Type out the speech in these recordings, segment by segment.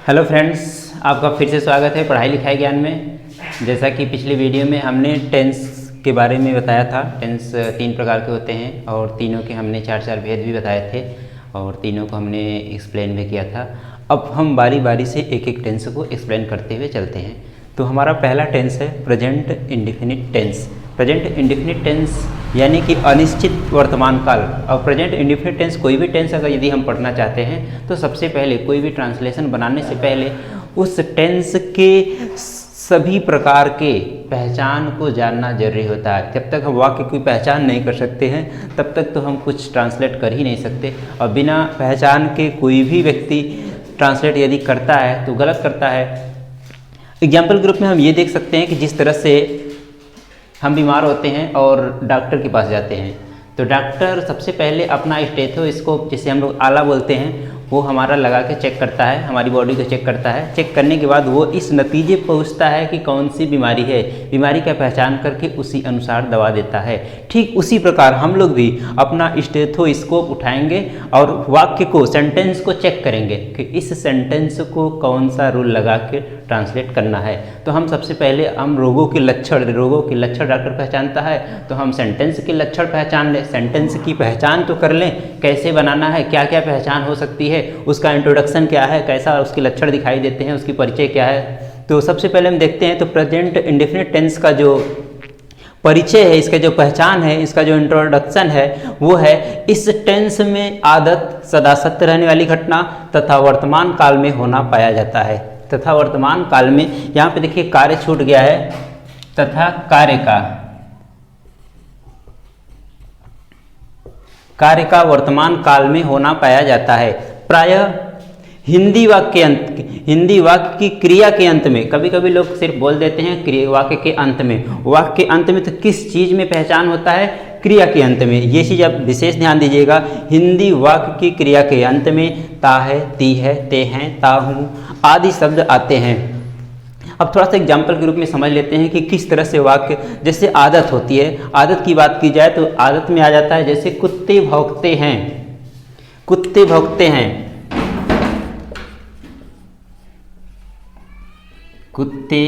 Hello friends, आपका फिर से स्वागत है पढ़ाई लिखाई ज्ञान में। जैसा कि पिछले वीडियो में हमने टेंस के बारे में बताया था। टेंस 3 प्रकार के होते हैं और तीनों के हमने 4 भेद भी बताए थे और तीनों को हमने एक्सप्लेन भी किया था। अब हम बारी बारी से एक एक टेंस को एक्सप्लेन करते हुए चलते हैं। तो हमारा पहला टेंस है present indefinite tense. Present indefinite tense यानी कि अनिश्चित वर्तमान काल। और प्रेजेंट इंडेफिनिट टेंस कोई भी टेंस अगर यदि हम पढ़ना चाहते हैं तो सबसे पहले कोई भी ट्रांसलेशन बनाने से पहले उस टेंस के सभी प्रकार के पहचान को जानना जरूरी होता है। जब तक हम वाक्य की पहचान नहीं कर सकते हैं तब तक तो हम कुछ ट्रांसलेट कर ही नहीं सकते। और बिना पहचान के कोई भी व्यक्ति ट्रांसलेट यदि करता है तो गलत करता है। एग्जाम्पल ग्रुप में हम ये देख सकते हैं कि जिस तरह से हम बीमार होते हैं और डॉक्टर के पास जाते हैं तो डॉक्टर सबसे पहले अपना स्टेथोस्कोप, जिसे हम लोग आला बोलते हैं, वो हमारा लगा के चेक करता है, हमारी बॉडी को चेक करता है। चेक करने के बाद वो इस नतीजे पर पहुँचता है कि कौन सी बीमारी है। बीमारी का पहचान करके उसी अनुसार दवा देता है। ठीक उसी प्रकार हम लोग भी अपना स्टेथोस्कोप उठाएंगे और वाक्य को, सेंटेंस को चेक करेंगे कि इस सेंटेंस को कौन सा रूल लगा के ट्रांसलेट करना है। तो हम सबसे पहले हम रोगों के लक्षण डॉक्टर पहचानता है तो हम सेंटेंस के लक्षण पहचान लें। सेंटेंस की पहचान तो कर लें, कैसे बनाना है, क्या क्या पहचान हो सकती है, उसका इंट्रोडक्शन क्या है, कैसा उसके लक्षण दिखाई देते हैं, उसकी परिचय क्या है। तो सबसे पहले हम देखते हैं तो प्रेजेंट इंडेफिनिट टेंस का जो परिचय है, इसका जो पहचान है, इसका जो इंट्रोडक्शन है वो है इस टेंस में आदत सदा सत्य रहने वाली घटना तथा वर्तमान काल में होना पाया जाता है। तथा वर्तमान काल में, यहाँ पे देखिए कार्य छूट गया है, तथा कार्य का वर्तमान काल में होना पाया जाता है। प्रायः हिंदी वाक्य की क्रिया के अंत में, कभी कभी लोग सिर्फ बोल देते हैं वाक्य के अंत में। वाक्य के अंत में तो किस चीज में पहचान होता है? क्रिया के अंत में। ये चीज आप विशेष ध्यान दीजिएगा। हिंदी वाक्य की क्रिया के अंत में ता है, ती है, ते हैं, ता हूँ आदि शब्द आते हैं। अब थोड़ा सा एग्जाम्पल के रूप में समझ लेते हैं कि किस तरह से वाक्य, जैसे आदत होती है, आदत की बात की जाए तो आदत में आ जाता है जैसे कुत्ते भौंकते हैं, कुत्ते भौंकते हैं, कुत्ते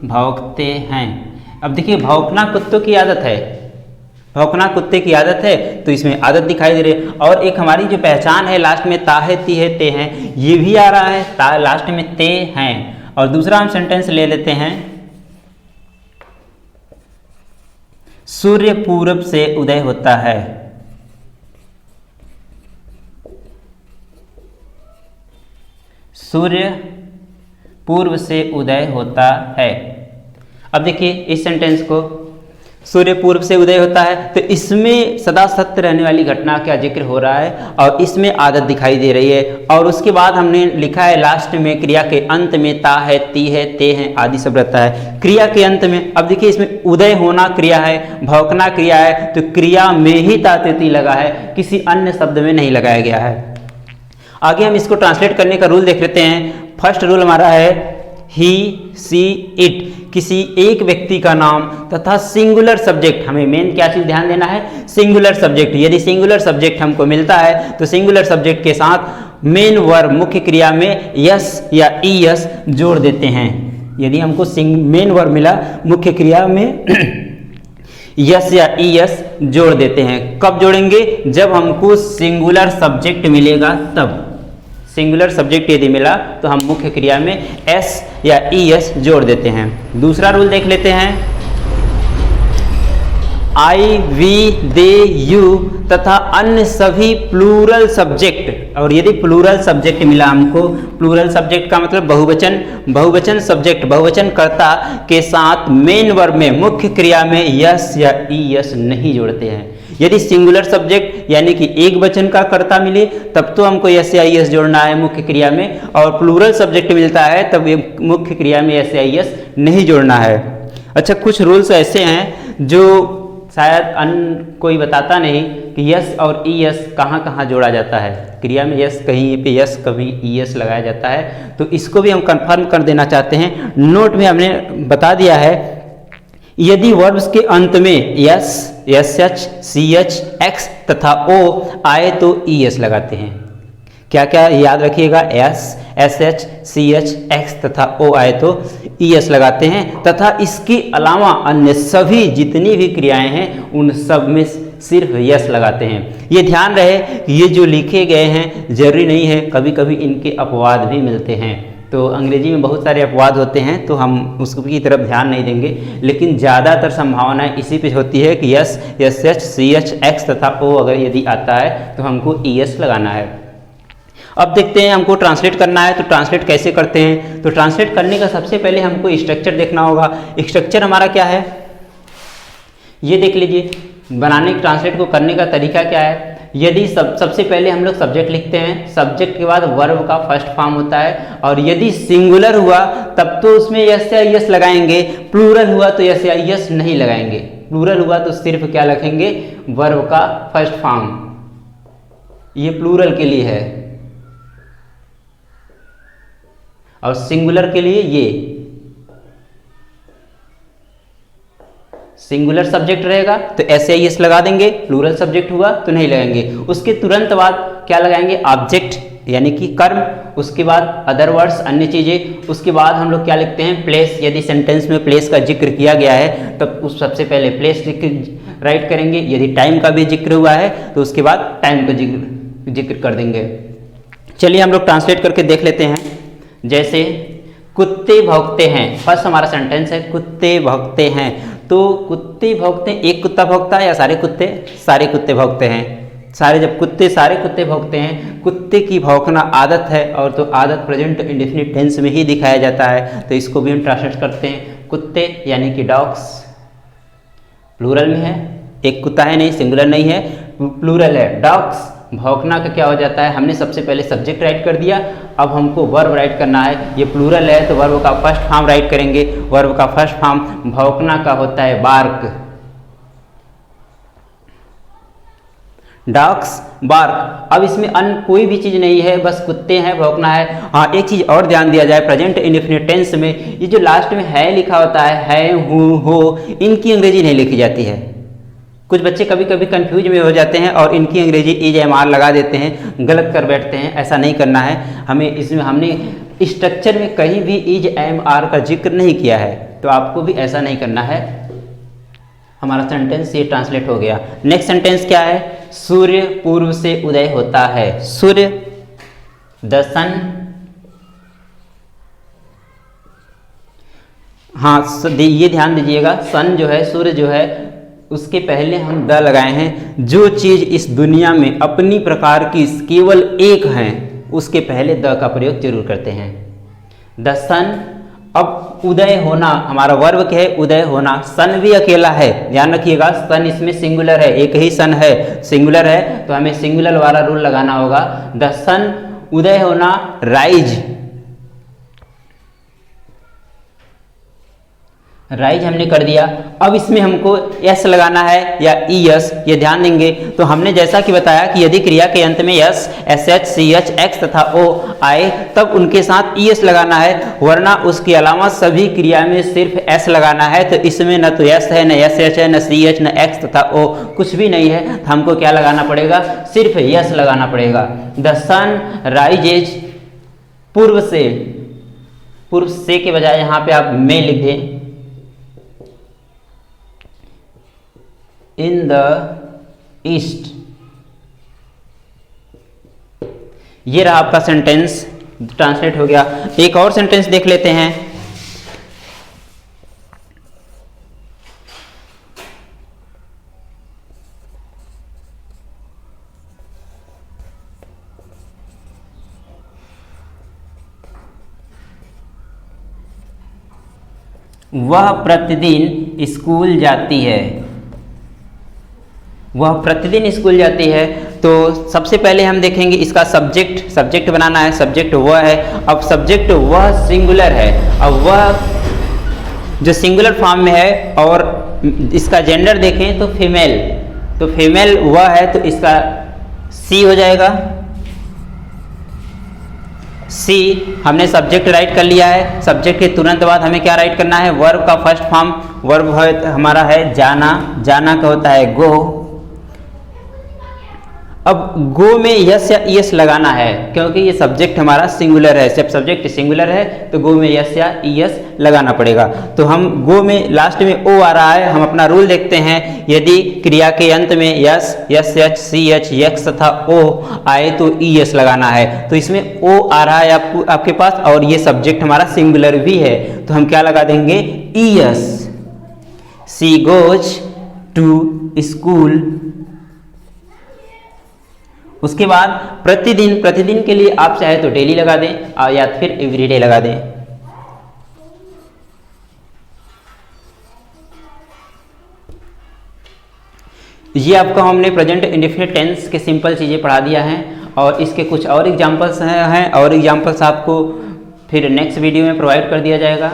भौंकते हैं। अब देखिए भौंकना कुत्तों की आदत है, भौंकना कुत्ते की आदत है तो इसमें आदत दिखाई दे रही है। और एक हमारी जो पहचान है लास्ट में ता है, ती है, ते हैं, ये भी आ रहा है, ता लास्ट में ते हैं। और दूसरा हम सेंटेंस ले लेते हैं, सूर्य पूरब से उदय होता है। सूर्य पूर्व से उदय होता है। अब देखिए इस सेंटेंस को, सूर्य पूर्व से उदय होता है तो इसमें सदा सत्य रहने वाली घटना का जिक्र हो रहा है और इसमें आदत दिखाई दे रही है। और उसके बाद हमने लिखा है लास्ट में क्रिया के अंत में ता है, ती है, ते हैं आदि सब रहता है क्रिया के अंत में। अब देखिए इसमें उदय होना क्रिया है, भौंकना क्रिया है, तो क्रिया में ही ता ते ती लगा है, किसी अन्य शब्द में नहीं लगाया गया है। आगे हम इसको ट्रांसलेट करने का रूल देख लेते हैं। फर्स्ट रूल हमारा है ही, सी, इट, किसी एक व्यक्ति का नाम तथा सिंगुलर सब्जेक्ट। हमें मेन क्या चीज ध्यान देना है? Singular subject. यदि सिंगुलर सब्जेक्ट हमको मिलता है तो सिंगुलर सब्जेक्ट के साथ मेन वर्ब मुख्य क्रिया में यस या ईएस जोड़ देते हैं। यदि हमको मेन वर्ब मिला मुख्य क्रिया में यस या ईएस जोड़ देते हैं। कब जोड़ेंगे? जब हमको सिंगुलर सब्जेक्ट मिलेगा तब। सिंगुलर सब्जेक्ट यदि मिला तो हम मुख्य क्रिया में एस या ईएस जोड़ देते हैं। दूसरा रूल देख लेते हैं, आई, वी, दे, यू तथा अन्य सभी प्लूरल सब्जेक्ट। और यदि प्लूरल सब्जेक्ट मिला हमको, प्लूरल सब्जेक्ट का मतलब बहुवचन सब्जेक्ट, बहुवचन कर्ता के साथ मेन वर्ब में मुख्य क्रिया में यस या ईएस नहीं जोड़ते हैं। यदि सिंगुलर सब्जेक्ट यानी कि एक वचन का कर्ता मिले तब तो हमको एस या ईएस जोड़ना है मुख्य क्रिया में, और प्लूरल सब्जेक्ट मिलता है तब ये मुख्य क्रिया में एस या ईएस नहीं जोड़ना है। अच्छा, कुछ रूल्स ऐसे हैं जो शायद कोई बताता नहीं कि यस और ईएस कहाँ कहाँ जोड़ा जाता है। क्रिया में यस, कहीं पे यस, कभी ईएस लगाया जाता है, तो इसको भी हम कंफर्म कर देना चाहते हैं। नोट में हमने बता दिया है, यदि वर्ब्स के अंत में s, s h, c h, x तथा ओ आए तो ई एस लगाते हैं। क्या क्या याद रखिएगा, s, s h, c h, x तथा ओ आए तो ई एस लगाते हैं, तथा इसके अलावा अन्य सभी जितनी भी क्रियाएं हैं उन सब में सिर्फ यस लगाते हैं। ये ध्यान रहे कि ये जो लिखे गए हैं जरूरी नहीं है, कभी कभी इनके अपवाद भी मिलते हैं। तो अंग्रेजी में बहुत सारे अपवाद होते हैं तो हम उसकी तरफ ध्यान नहीं देंगे, लेकिन ज़्यादातर संभावना इसी पे होती है कि s, s h, c h, x तथा ओ अगर यदि आता है तो हमको ई एस लगाना है। अब देखते हैं हमको ट्रांसलेट करना है, तो ट्रांसलेट कैसे करते हैं। तो ट्रांसलेट करने का सबसे पहले हमको स्ट्रक्चर देखना होगा। स्ट्रक्चर हमारा क्या है ये देख लीजिए। बनाने ट्रांसलेट को करने का तरीका क्या है, यदि सबसे पहले हम लोग सब्जेक्ट लिखते हैं, सब्जेक्ट के बाद वर्ब का फर्स्ट फॉर्म होता है, और यदि सिंगुलर हुआ तब तो उसमें यस या यस लगाएंगे, प्लूरल हुआ तो यस या यस नहीं लगाएंगे। प्लूरल हुआ तो सिर्फ क्या लिखेंगे, वर्ब का फर्स्ट फॉर्म, ये प्लूरल के लिए है, और सिंगुलर के लिए ये सिंगुलर सब्जेक्ट रहेगा तो ऐसे ही एस लगा देंगे, प्लूरल सब्जेक्ट हुआ तो नहीं लगाएंगे। उसके तुरंत बाद क्या लगाएंगे, ऑब्जेक्ट यानी कि कर्म, उसके बाद अदर वर्ड्स अन्य चीजें, उसके बाद हम लोग क्या लिखते हैं, प्लेस। यदि सेंटेंस में प्लेस का जिक्र किया गया है तब उस सबसे पहले प्लेस राइट करेंगे, यदि टाइम का भी जिक्र हुआ है तो उसके बाद टाइम का जिक्र कर देंगे। चलिए हम लोग ट्रांसलेट करके देख लेते हैं। जैसे कुत्ते भौंकते हैं, फर्स्ट हमारा सेंटेंस है कुत्ते भौंकते हैं, तो कुत्ते भौंकते हैं, एक कुत्ता भौंकता है या सारे कुत्ते भौंकते हैं, सारे कुत्ते भौंकते हैं। कुत्ते की भौंकना आदत है, और तो आदत प्रेजेंट इंडेफिनिट टेंस में ही दिखाया जाता है, तो इसको भी हम ट्रांसलेट करते हैं कुत्ते यानी कि डॉग्स, प्लूरल में है, एक कुत्ता है नहीं, सिंगुलर नहीं है, प्लूरल है। डॉग्स भौंकना का क्या हो जाता है, हमने सबसे पहले सब्जेक्ट राइट कर दिया, अब हमको वर्ब राइट करना है। ये प्लूरल है तो वर्ब का फर्स्ट फॉर्म राइट करेंगे, वर्ब का फर्स्ट फॉर्म भौंकना का होता है बार्क, डॉग्स बार्क। अब इसमें अन्य कोई भी चीज़ नहीं है, बस कुत्ते हैं, भौंकना है। हाँ, एक चीज़ और ध्यान दिया जाए, प्रेजेंट इंडेफिनिट टेंस में ये जो लास्ट में है लिखा होता है, हूँ, हो, इनकी अंग्रेजी नहीं लिखी जाती है। कुछ बच्चे कभी कभी कंफ्यूज में हो जाते हैं और इनकी अंग्रेजी इज एम आर लगा देते हैं, गलत कर बैठते हैं। ऐसा नहीं करना है हमें, इसमें हमने स्ट्रक्चर में कहीं भी इज एम आर का जिक्र नहीं किया है, तो आपको भी ऐसा नहीं करना है। हमारा सेंटेंस ये ट्रांसलेट हो गया। नेक्स्ट सेंटेंस क्या है, सूर्य पूर्व से उदय होता है, सूर्य द सन। हाँ, ये ध्यान दीजिएगा, सन जो है, सूर्य जो है, उसके पहले हम द लगाए हैं। जो चीज इस दुनिया में अपनी प्रकार की केवल एक है उसके पहले द का प्रयोग जरूर करते हैं। द सन। अब उदय होना, हमारा वर्ब क्या है, उदय होना। सन भी अकेला है, ध्यान रखिएगा, सन इसमें सिंगुलर है, एक ही सन है, सिंगुलर है तो हमें सिंगुलर वाला रूल लगाना होगा। द सन उदय होना, राइज, राइज हमने कर दिया। अब इसमें हमको एस लगाना है या ई एस, ये ध्यान देंगे। तो हमने जैसा कि बताया कि यदि क्रिया के अंत में s, s h, c h, x तथा ओ आए तब उनके साथ ई एस लगाना है, वरना उसके अलावा सभी क्रिया में सिर्फ एस लगाना है। तो इसमें न तो एस है, न एस एच है, न सी एच, न एक्स तथा ओ, कुछ भी नहीं है, तो हमको क्या लगाना पड़ेगा, सिर्फ यस लगाना पड़ेगा। द सन राइजेज, पूर्व से के बजाय यहाँ पे आप में लिख दें, इन द ईस्ट। ये रहा आपका सेंटेंस, ट्रांसलेट हो गया। एक और सेंटेंस देख लेते हैं। वह प्रतिदिन स्कूल जाती है, वह प्रतिदिन स्कूल जाती है। तो सबसे पहले हम देखेंगे इसका सब्जेक्ट बनाना है। सब्जेक्ट वह है, अब सब्जेक्ट वह सिंगुलर है, अब वह जो सिंगुलर फॉर्म में है, और इसका जेंडर देखें तो फीमेल, तो फीमेल वह है तो इसका सी हो जाएगा। सी हमने सब्जेक्ट राइट कर लिया है। सब्जेक्ट के तुरंत बाद हमें क्या राइट करना है, वर्ब का फर्स्ट फॉर्म। वर्ब हमारा है जाना, जाना का होता है गो। अब गो में यस या ईएस लगाना है, क्योंकि ये सब्जेक्ट हमारा सिंगुलर है, जब सब्जेक्ट सिंगुलर है तो गो में यस या ईएस लगाना पड़ेगा। तो हम गो में लास्ट में ओ आ रहा है, हम अपना रूल देखते हैं, यदि क्रिया के अंत में s, h, c h, x तथा ओ आए तो ईएस लगाना है। तो इसमें ओ आ रहा है आपके पास, और ये सब्जेक्ट हमारा सिंगुलर भी है, तो हम क्या लगा देंगे, e s. She goes to school. उसके बाद प्रतिदिन के लिए आप चाहे तो डेली लगा दें या फिर एवरीडे लगा दें। ये आपको हमने प्रेजेंट इंडेफिनिट टेंस के सिंपल चीज़ें पढ़ा दिया है, और इसके कुछ और एग्जांपल्स हैं और एग्जांपल्स आपको फिर नेक्स्ट वीडियो में प्रोवाइड कर दिया जाएगा।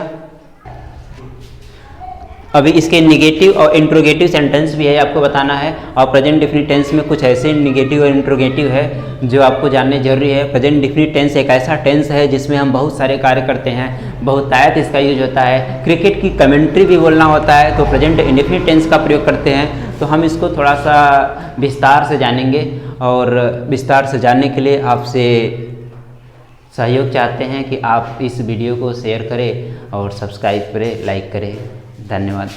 अभी इसके निगेटिव और इंट्रोगेटिव सेंटेंस भी है, आपको बताना है, और प्रेजेंट डेफिनिट टेंस में कुछ ऐसे निगेटिव और इंट्रोगेटिव है जो आपको जानने जरूरी है। प्रेजेंट डेफिनिट टेंस एक ऐसा टेंस है जिसमें हम बहुत सारे कार्य करते हैं, बहुतायत इसका यूज होता है, क्रिकेट की कमेंट्री भी बोलना होता है, तो प्रेजेंट इंडेफिनिट टेंस का प्रयोग करते हैं। तो हम इसको थोड़ा सा विस्तार से जानेंगे, और विस्तार से जानने के लिए आपसे सहयोग चाहते हैं कि आप इस वीडियो को शेयर करें और सब्सक्राइब करें, लाइक करें। धन्यवाद।